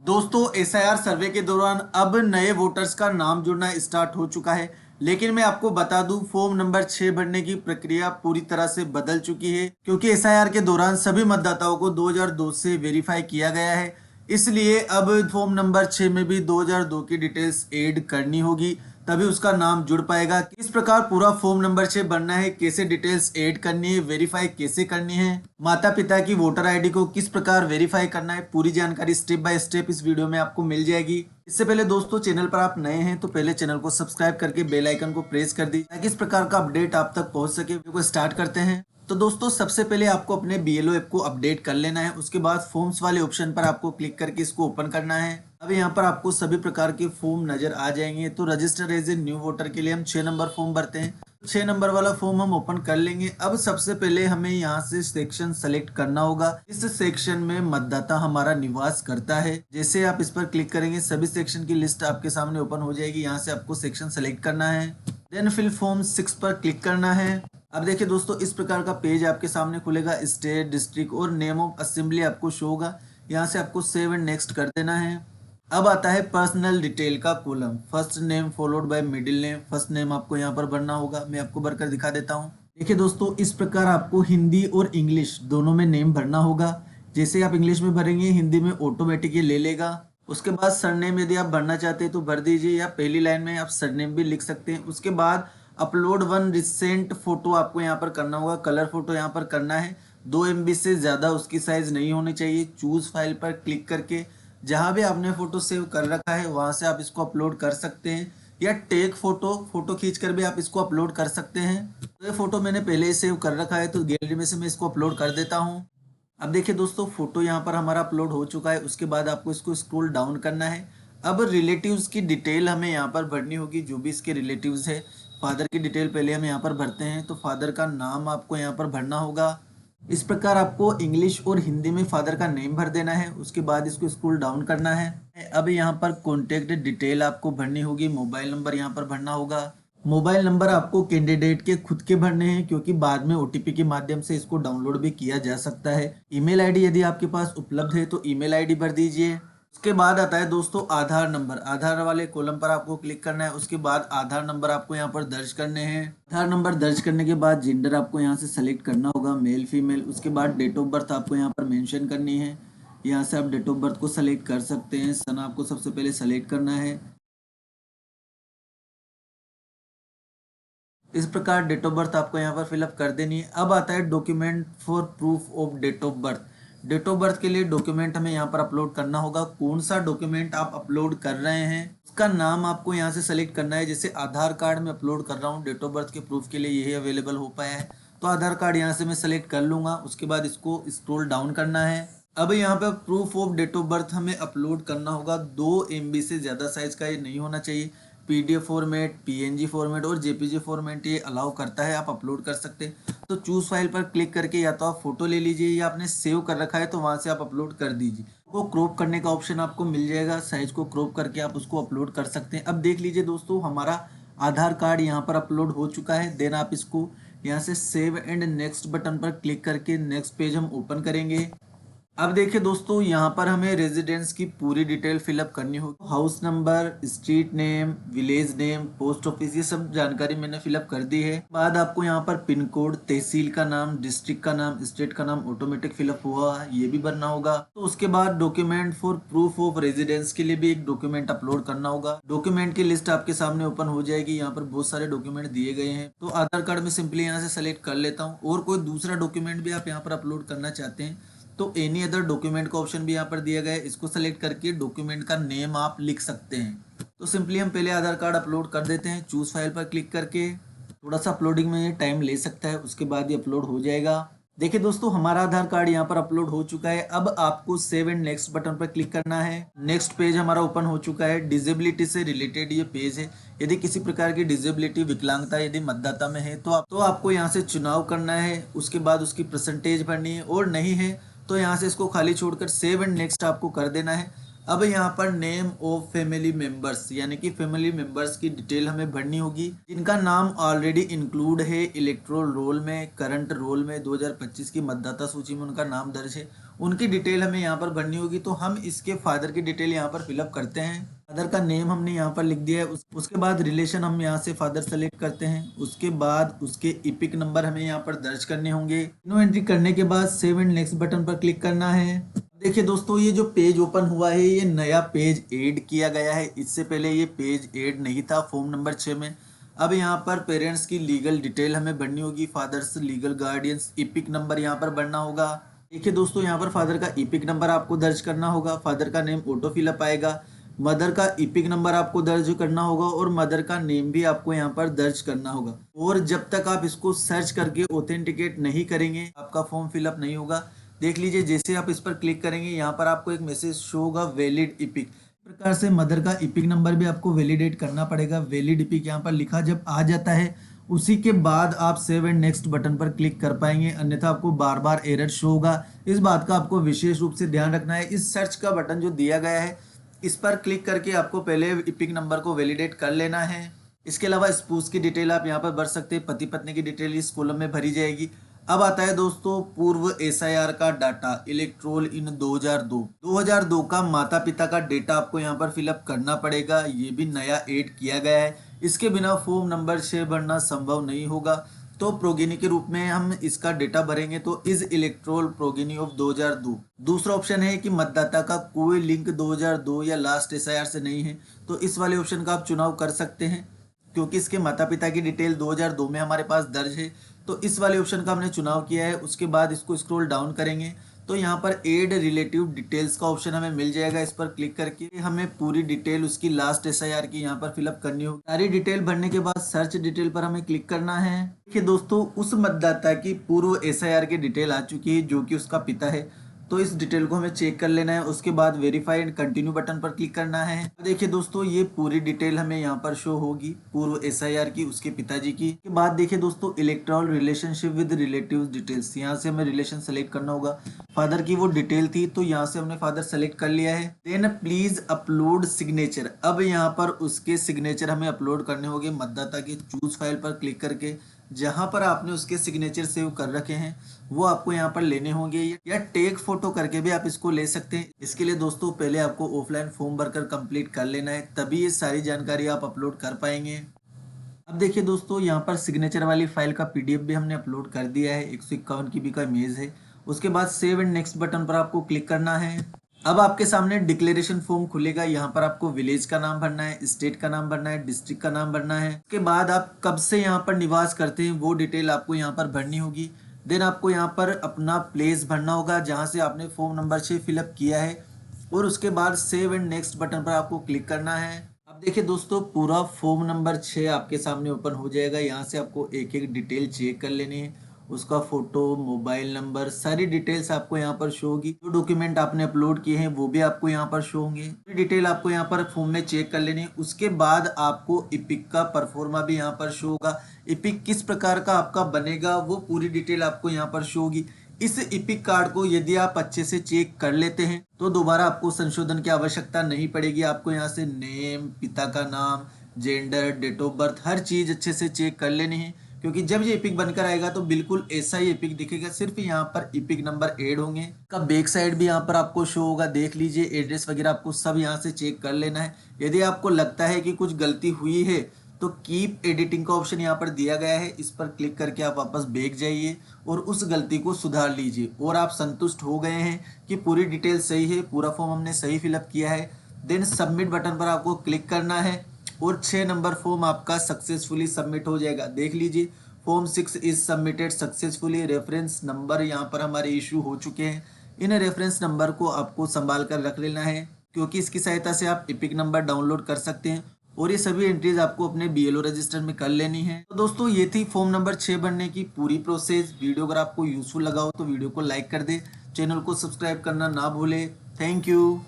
दोस्तों एसआईआर सर्वे के दौरान अब नए वोटर्स का नाम जुड़ना स्टार्ट हो चुका है। लेकिन मैं आपको बता दूं फॉर्म नंबर 6 भरने की प्रक्रिया पूरी तरह से बदल चुकी है, क्योंकि एसआईआर के दौरान सभी मतदाताओं को 2002 से वेरीफाई किया गया है। इसलिए अब फॉर्म नंबर 6 में भी 2002 की डिटेल्स ऐड करनी होगी, तभी उसका नाम जुड़ पाएगा। किस प्रकार पूरा फॉर्म नंबर 6 भरना है, कैसे डिटेल्स ऐड करनी है, वेरीफाई कैसे करनी है, माता पिता की वोटर आईडी को किस प्रकार वेरीफाई करना है, पूरी जानकारी स्टेप बाय स्टेप इस वीडियो में आपको मिल जाएगी। इससे पहले दोस्तों चैनल पर आप नए हैं तो पहले चैनल को सब्सक्राइब करके बेल आइकन को प्रेस कर दीजिए ताकि इस प्रकार का अपडेट आप तक पहुंच सके। वीडियो को स्टार्ट करते हैं। तो दोस्तों सबसे पहले आपको अपने बीएलओ ऐप को अपडेट कर लेना है। उसके बाद फॉर्म्स वाले ऑप्शन पर आपको क्लिक करके इसको ओपन करना है। अब यहाँ पर आपको सभी प्रकार के फॉर्म नजर आ जाएंगे। तो register as a new voter के लिए हम 6 नंबर फॉर्म भरते हैं। 6 नंबर वाला फॉर्म हम ओपन कर लेंगे। अब सबसे पहले हमें यहाँ से सेक्शन सेलेक्ट करना होगा। इस सेक्शन में मतदाता हमारा निवास करता है। जैसे आप इस पर क्लिक करेंगे सभी सेक्शन की लिस्ट आपके सामने ओपन हो जाएगी। यहाँ से आपको सेक्शन सेलेक्ट करना है, देन फिल फॉर्म 6 पर क्लिक करना है। अब देखिए दोस्तों इस प्रकार का पेज आपके सामने खुलेगा। स्टेट, डिस्ट्रिक्ट और नेम ऑफ असेंबली आपको शो होगा। यहाँ से आपको सेव एंड नेक्स्ट कर देना है। अब आता है पर्सनल डिटेल का column. First name followed by middle name. First name आपको यहाँ पर भरना होगा। मैं आपको भरकर दिखा देता हूँ। देखिए दोस्तों इस प्रकार आपको हिंदी और इंग्लिश दोनों में नेम भरना होगा। जैसे आप इंग्लिश में भरेंगे हिंदी में ऑटोमेटिक ये ले लेगा। उसके बाद सरनेम यदि आप भरना चाहते हैं तो भर दीजिए, या पहली लाइन में आप सरनेम भी लिख सकते हैं। उसके बाद अपलोड वन रिसेंट फोटो आपको यहाँ पर करना होगा। कलर फोटो यहाँ पर करना है। 2 MB से ज़्यादा उसकी साइज नहीं होनी चाहिए। चूज फाइल पर क्लिक करके जहाँ भी आपने फोटो सेव कर रखा है वहाँ से आप इसको अपलोड कर सकते हैं, या टेक फोटो खींच कर भी आप इसको अपलोड कर सकते हैं। तो ये फोटो मैंने पहले ही सेव कर रखा है तो गैलरी में से मैं इसको अपलोड कर देता हूँ। अब देखिए दोस्तों फोटो यहाँ पर हमारा अपलोड हो चुका है। उसके बाद आपको इसको स्क्रॉल डाउन करना है। अब रिलेटिव्स की डिटेल हमें यहाँ पर भरनी होगी, जो भी इसके रिलेटिव्स है। फादर की डिटेल पहले हम यहाँ पर भरते हैं, तो फादर का नाम आपको यहाँ पर भरना होगा। इस प्रकार आपको इंग्लिश और हिंदी में फादर का नेम भर देना है। उसके बाद इसको स्क्रॉल डाउन करना है। अब यहाँ पर कॉन्टेक्ट डिटेल आपको भरनी होगी। मोबाइल नंबर यहाँ पर भरना होगा। मोबाइल नंबर आपको कैंडिडेट के खुद के भरने हैं, क्योंकि बाद में ओटीपी के माध्यम से इसको डाउनलोड भी किया जा सकता है। ईमेल आईडी यदि आपके पास उपलब्ध है तो ईमेल आईडी भर दीजिए। उसके बाद आता है दोस्तों आधार नंबर। आधार वाले कॉलम पर आपको क्लिक करना है। उसके बाद आधार नंबर आपको यहाँ पर दर्ज करने हैं। आधार नंबर दर्ज करने के बाद जेंडर आपको यहाँ से सेलेक्ट करना होगा, मेल फीमेल। उसके बाद डेट ऑफ बर्थ आपको यहाँ पर मेंशन करनी है। यहाँ से आप डेट ऑफ बर्थ को सेलेक्ट कर सकते हैं। सन आपको सबसे पहले सेलेक्ट करना है। इस प्रकार डेट ऑफ बर्थ आपको यहाँ पर फिलअप कर देनी है। अब आता है document for proof of date of birth. Date of birth के लिए डॉक्यूमेंट हमें यहाँ पर अपलोड करना होगा। कौन सा डॉक्यूमेंट आप अपलोड कर रहे हैं उसका नाम आपको यहाँ से सेलेक्ट करना है। जैसे आधार कार्ड में अपलोड कर रहा हूँ, डेट ऑफ बर्थ के प्रूफ के लिए यही अवेलेबल हो पाया है, तो आधार कार्ड यहाँ से मैं सेलेक्ट कर लूँगा। उसके बाद इसको स्क्रॉल डाउन करना है। अब यहाँ पे proof of date of birth हमें अपलोड करना होगा। 2 MB से ज़्यादा साइज का ये नहीं होना चाहिए। PDF फॉर्मेट, PNG फॉर्मेट और JPG फॉर्मेट ये अलाउ करता है, आप अपलोड कर सकते हैं। तो चूज फाइल पर क्लिक करके या तो आप फोटो ले लीजिए, या आपने सेव कर रखा है तो वहाँ से आप अपलोड कर दीजिए। वो क्रॉप करने का ऑप्शन आपको मिल जाएगा। साइज को क्रॉप करके आप उसको अपलोड कर सकते हैं। अब देख लीजिए दोस्तों हमारा आधार कार्ड यहाँ पर अपलोड हो चुका है। देन आप इसको यहाँ से सेव एंड नेक्स्ट बटन पर क्लिक करके नेक्स्ट पेज हम ओपन करेंगे। अब देखिए दोस्तों यहाँ पर हमें रेजिडेंस की पूरी डिटेल फिलअप करनी होगी। House number, street name, village name, post office, ये सब जानकारी मैंने फिलअप कर दी है। बाद आपको यहाँ पर पिन कोड, तहसील का नाम, डिस्ट्रिक्ट का नाम, स्टेट का नाम ऑटोमेटिक फिलअप हुआ है, ये भी भरना होगा। तो उसके बाद document for proof of residence के लिए भी एक डॉक्यूमेंट अपलोड करना होगा। डॉक्यूमेंट की लिस्ट आपके सामने ओपन हो जाएगी। यहाँ पर बहुत सारे डॉक्यूमेंट दिए गए हैं। तो आधार कार्ड में सिंपली यहाँ से सेलेक्ट कर लेता हूँ। और कोई दूसरा डॉक्यूमेंट भी आप यहाँ पर अपलोड करना चाहते हैं तो एनी अदर डॉक्यूमेंट का ऑप्शन भी यहाँ पर दिया गया है। इसको सेलेक्ट करके डॉक्यूमेंट का नेम आप लिख सकते हैं। तो सिंपली हम पहले आधार कार्ड अपलोड कर देते हैं। चूज फाइल पर क्लिक करके थोड़ा सा अपलोडिंग में ये टाइम ले सकता है, उसके बाद ये अपलोड हो जाएगा। देखिए दोस्तों हमारा आधार कार्ड यहाँ पर अपलोड हो चुका है। अब आपको सेव एंड नेक्स्ट बटन पर क्लिक करना है। नेक्स्ट पेज हमारा ओपन हो चुका है। डिसेबिलिटी से रिलेटेड ये पेज है। यदि किसी प्रकार की डिसेबिलिटी, विकलांगता यदि मतदाता में है तो आपको यहाँ से चुनाव करना है। उसके बाद उसकी परसेंटेज भरनी है, और नहीं है तो यहाँ से इसको खाली छोड़कर सेव एंड नेक्स्ट आपको कर देना है। अब यहाँ पर नेम ऑफ फैमिली मेंबर्स, यानी कि फैमिली मेंबर्स की डिटेल हमें भरनी होगी जिनका नाम ऑलरेडी इंक्लूड है इलेक्टोरल रोल में, करंट रोल में 2025 की मतदाता सूची में उनका नाम दर्ज है। उनकी डिटेल हमें यहाँ पर भरनी होगी। तो हम इसके फादर की डिटेल यहाँ पर फिलअप करते हैं। फादर का नेम हमने यहाँ पर लिख दिया है। उसके बाद रिलेशन हम यहाँ से फादर सेलेक्ट करते हैं। उसके बाद उसके इपिक नंबर हमें यहाँ पर दर्ज करने होंगे। तीनों एंट्री करने के बाद सेव एंड नेक्स्ट बटन पर क्लिक करना है। देखिए दोस्तों, ये जो पेज ओपन हुआ है ये नया पेज ऐड किया गया है। इससे पहले ये पेज ऐड नहीं था फॉर्म नंबर 6 में। अब यहाँ पर पेरेंट्स की लीगल डिटेल हमें भरनी होगी। Fathers, legal guardians, EPIC number यहाँ पर भरना होगा। देखिए दोस्तों, यहाँ पर फादर का इपिक नंबर आपको दर्ज करना होगा। फादर का नेम ऑटो फिलअप आएगा। मदर का इपिक नंबर आपको दर्ज करना होगा और मदर का नेम भी आपको यहाँ पर दर्ज करना होगा। और जब तक आप इसको सर्च करके ऑथेंटिकेट नहीं करेंगे आपका फॉर्म फिलअप नहीं होगा। देख लीजिए, जैसे आप इस पर क्लिक करेंगे यहाँ पर आपको एक मैसेज शो होगा, वैलिड इपिक। प्रकार से मदर का इपिक नंबर भी आपको वैलिडेट करना पड़ेगा। वैलिड इपिक यहाँ पर लिखा जब आ जाता है उसी के बाद आप सेव एंड नेक्स्ट बटन पर क्लिक कर पाएंगे, अन्यथा आपको बार बार एरर शो होगा। इस बात का आपको विशेष रूप से ध्यान रखना है। इस सर्च का बटन जो दिया गया है इस पर क्लिक करके आपको पहले इपिक नंबर को वैलिडेट कर लेना है। इसके अलावा स्पूस की डिटेल आप यहाँ पर भर सकते हैं। पति पत्नी की डिटेल इस कॉलम में भरी जाएगी। अब आता है दोस्तों पूर्व एसआईआर का डाटा, इलेक्ट्रोल इन 2002 का माता पिता का डेटा आपको यहाँ पर फिलअप करना पड़ेगा। ये भी नया ऐड किया गया है। इसके बिना फॉर्म नंबर 6 भरना संभव नहीं होगा। तो प्रोगेनी के रूप में हम इसका डेटा भरेंगे तो इज इलेक्ट्रोल प्रोगेनी ऑफ 2002। दूसरा ऑप्शन है कि मतदाता का कोई लिंक 2002 या लास्ट एसआईआर से नहीं है, तो इस वाले ऑप्शन का आप चुनाव कर सकते हैं क्योंकि इसके माता पिता की डिटेल 2002 में हमारे पास दर्ज है। तो इस वाले ऑप्शन का हमने चुनाव किया है। उसके बाद इसको स्क्रॉल डाउन करेंगे तो यहाँ पर एड रिलेटिव डिटेल्स का ऑप्शन हमें मिल जाएगा। इस पर क्लिक करके हमें पूरी डिटेल उसकी लास्ट एसआईआर की यहाँ पर फिलअप करनी होगी। सारी डिटेल भरने के बाद सर्च डिटेल पर हमें क्लिक करना है। देखिए दोस्तों, उस मतदाता की पूर्व एसआईआर की डिटेल आ चुकी है जो कि उसका पिता है। तो इस डिटेल को हमें चेक कर लेना है। उसके बाद वेरीफाई एंड कंटिन्यू बटन पर क्लिक करना है। देखिए दोस्तों, ये पूरी डिटेल हमें यहाँ पर शो होगी पूर्व एसआईआर की, उसके पिताजी की। के बाद देखिए दोस्तों, electoral relationship with relatives details, यहाँ से हमें रिलेशन सेलेक्ट करना होगा। फादर की वो डिटेल थी तो यहाँ से हमने फादर सेलेक्ट कर लिया है। Then please upload signature. अब यहाँ पर उसके सिग्नेचर हमें अपलोड करने होंगे। मतदाता के चूज फाइल पर क्लिक करके जहां पर आपने उसके सिग्नेचर सेव कर रखे हैं वो आपको यहाँ पर लेने होंगे, या टेक फोटो करके भी आप इसको ले सकते हैं। इसके लिए दोस्तों पहले आपको ऑफलाइन फॉर्म भरकर कंप्लीट कर लेना है, तभी ये सारी जानकारी आप अपलोड कर पाएंगे। अब देखिए दोस्तों, यहाँ पर सिग्नेचर वाली फाइल का पीडीएफ भी हमने अपलोड कर दिया है। 151 KB का इमेज है। उसके बाद सेव एंड नेक्स्ट बटन पर आपको क्लिक करना है। अब आपके सामने डिक्लेरेशन फॉर्म खुलेगा। यहाँ पर आपको विलेज का नाम भरना है, स्टेट का नाम भरना है, डिस्ट्रिक्ट का नाम भरना है। उसके बाद आप कब से यहाँ पर निवास करते हैं वो डिटेल आपको यहाँ पर भरनी होगी। देन आपको यहाँ पर अपना प्लेस भरना होगा जहाँ से आपने फॉर्म नंबर 6 फिलअप किया है, और उसके बाद सेव एंड नेक्स्ट बटन पर आपको क्लिक करना है। अब देखिए दोस्तों, पूरा फॉर्म नंबर 6 आपके सामने ओपन हो जाएगा। यहाँ से आपको एक एक डिटेल चेक कर लेनी है, उसका फोटो, मोबाइल नंबर, सारी डिटेल्स आपको यहाँ पर शो होगी। जो डॉक्यूमेंट आपने अपलोड किए हैं वो भी आपको यहाँ पर शो होंगे। डिटेल आपको यहाँ पर फॉर्म में चेक कर लेनी है। उसके बाद आपको इपिक का परफॉर्मा भी यहाँ पर शो होगा। इपिक किस प्रकार का आपका बनेगा वो पूरी डिटेल आपको यहाँ पर शो होगी। इस इपिक कार्ड को यदि आप अच्छे से चेक कर लेते हैं तो दोबारा आपको संशोधन की आवश्यकता नहीं पड़ेगी। आपको यहाँ से नेम, पिता का नाम, जेंडर, डेट ऑफ बर्थ, हर चीज अच्छे से चेक कर लेनी है, क्योंकि जब ये इपिक बनकर आएगा तो बिल्कुल ऐसा ही इपिक दिखेगा। सिर्फ यहाँ पर इपिक नंबर ऐड होंगे। का बैक साइड भी यहाँ पर आपको शो होगा। देख लीजिए, एड्रेस वगैरह आपको सब यहाँ से चेक कर लेना है। यदि आपको लगता है कि कुछ गलती हुई है तो कीप एडिटिंग का ऑप्शन यहाँ पर दिया गया है। इस पर क्लिक करके आप वापस बैक जाइए और उस गलती को सुधार लीजिए। और आप संतुष्ट हो गए हैं कि पूरी डिटेल सही है, पूरा फॉर्म हमने सही फिलअप किया है, देन सबमिट बटन पर आपको क्लिक करना है और 6 नंबर फॉर्म आपका सक्सेसफुली सबमिट हो जाएगा। देख लीजिए, form 6 is submitted successfully. Reference number यहाँ पर हमारे इशू हो चुके हैं। इन रेफरेंस नंबर को आपको संभाल कर रख लेना है, क्योंकि इसकी सहायता से आप इपिक नंबर डाउनलोड कर सकते हैं और ये सभी एंट्रीज आपको अपने BLO रजिस्टर में कर लेनी है। तो दोस्तों, ये थी फॉर्म नंबर 6 भरने की पूरी प्रोसेस। वीडियो अगर आपको यूजफुल लगा हो तो वीडियो को लाइक कर दे, चैनल को सब्सक्राइब करना ना भूले। Thank you.